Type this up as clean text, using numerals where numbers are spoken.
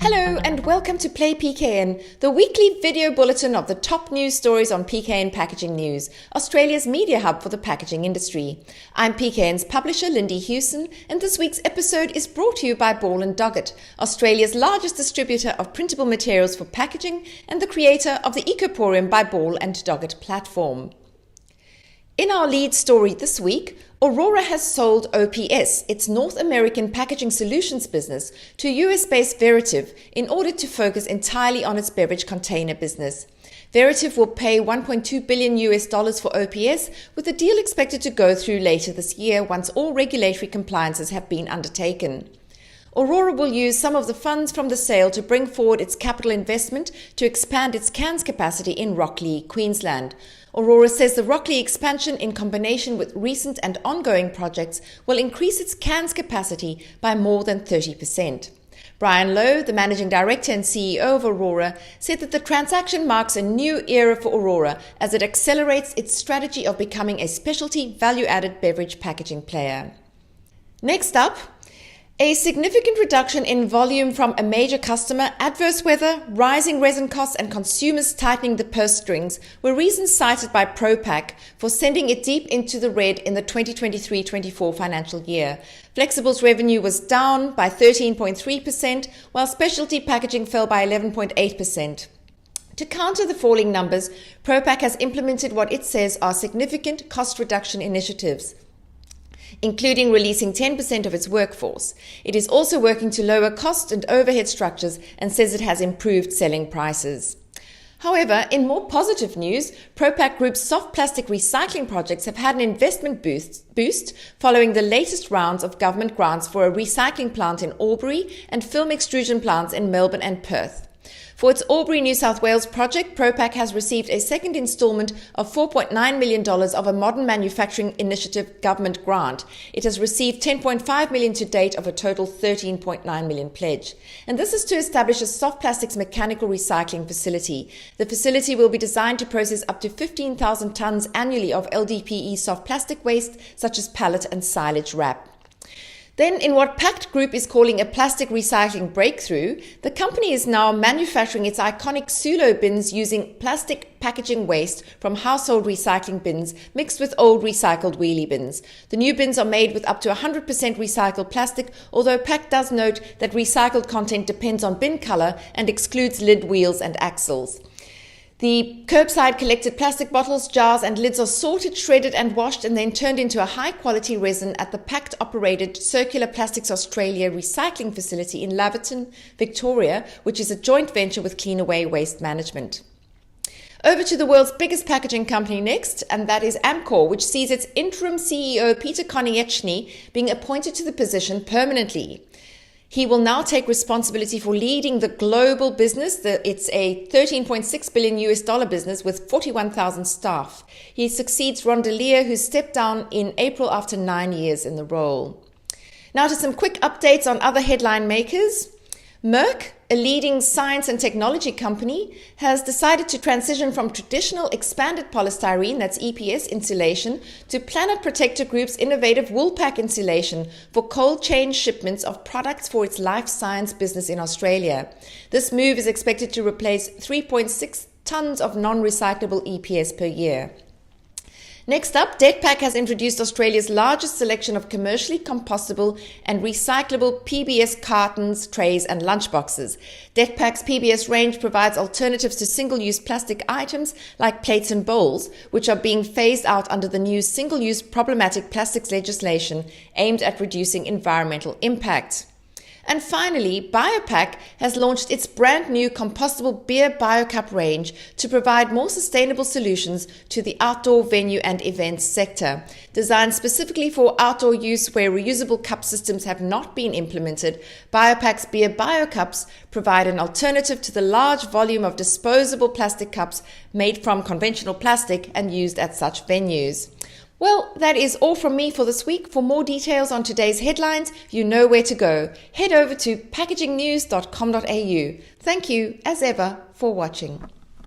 Hello and welcome to Play PKN, the weekly video bulletin of the top news stories on PKN Packaging News, Australia's media hub for the packaging industry. I'm PKN's publisher Lindy Hewson, and this week's episode is brought to you by Ball & Doggett, Australia's largest distributor of printable materials for packaging and the creator of the Ecoporium by Ball & Doggett platform. In our lead story this week, Orora has sold OPS, its North American packaging solutions business, to US-based Veritiv in order to focus entirely on its beverage container business. Veritiv will pay $1.2 billion for OPS, with the deal expected to go through later this year once all regulatory compliances have been undertaken. Orora will use some of the funds from the sale to bring forward its capital investment to expand its cans capacity in Rocklea, Queensland. Orora says the Rocklea expansion, in combination with recent and ongoing projects, will increase its cans capacity by more than 30%. Brian Lowe, the managing director and CEO of Orora, said that the transaction marks a new era for Orora as it accelerates its strategy of becoming a specialty value-added beverage packaging player. Next up, a significant reduction in volume from a major customer, adverse weather, rising resin costs and consumers tightening the purse strings were reasons cited by Pro-Pac for sending it deep into the red in the 2023-24 financial year. Flexibles revenue was down by 13.3%, while specialty packaging fell by 11.8%. To counter the falling numbers, Pro-Pac has implemented what it says are significant cost reduction initiatives, including releasing 10% of its workforce. It is also working to lower cost and overhead structures and says it has improved selling prices. However, in more positive news, Pro-Pac Group's soft plastic recycling projects have had an investment boost following the latest rounds of government grants for a recycling plant in Albury and film extrusion plants in Melbourne and Perth. For its Albury, New South Wales project, Pro-Pac has received a second instalment of $4.9 million of a Modern Manufacturing Initiative government grant. It has received $10.5 million to date of a total $13.9 million pledge. And this is to establish a soft plastics mechanical recycling facility. The facility will be designed to process up to 15,000 tonnes annually of LDPE soft plastic waste, such as pallet and silage wrap. Then, in what Pact Group is calling a plastic recycling breakthrough, the company is now manufacturing its iconic Sulo bins using plastic packaging waste from household recycling bins mixed with old recycled wheelie bins. The new bins are made with up to 100% recycled plastic, although Pact does note that recycled content depends on bin color and excludes lid, wheels and axles. The curbside collected plastic bottles, jars and lids are sorted, shredded and washed and then turned into a high-quality resin at the Pact-operated Circular Plastics Australia recycling facility in Laverton, Victoria, which is a joint venture with Cleanaway Waste Management. Over to the world's biggest packaging company next, and that is Amcor, which sees its interim CEO Peter Konieczny being appointed to the position permanently. He will now take responsibility for leading the global business. It's a $13.6 billion business with 41,000 staff. He succeeds Ron Delia, who stepped down in April after 9 years in the role. Now to some quick updates on other headline makers. Merck, a leading science and technology company, has decided to transition from traditional expanded polystyrene, that's EPS insulation, to Planet Protector Group's innovative WoolPack insulation for cold chain shipments of products for its life science business in Australia. This move is expected to replace 3.6 tons of non-recyclable EPS per year. Next up, Detpak has introduced Australia's largest selection of commercially compostable and recyclable PBS cartons, trays and lunchboxes. Detpak's PBS range provides alternatives to single-use plastic items like plates and bowls, which are being phased out under the new single-use problematic plastics legislation aimed at reducing environmental impact. And finally, BioPak has launched its brand new compostable beer BioCup range to provide more sustainable solutions to the outdoor venue and events sector. Designed specifically for outdoor use where reusable cup systems have not been implemented, BioPak's beer BioCups provide an alternative to the large volume of disposable plastic cups made from conventional plastic and used at such venues. Well, that is all from me for this week. For more details on today's headlines, you know where to go. Head over to packagingnews.com.au. Thank you, as ever, for watching.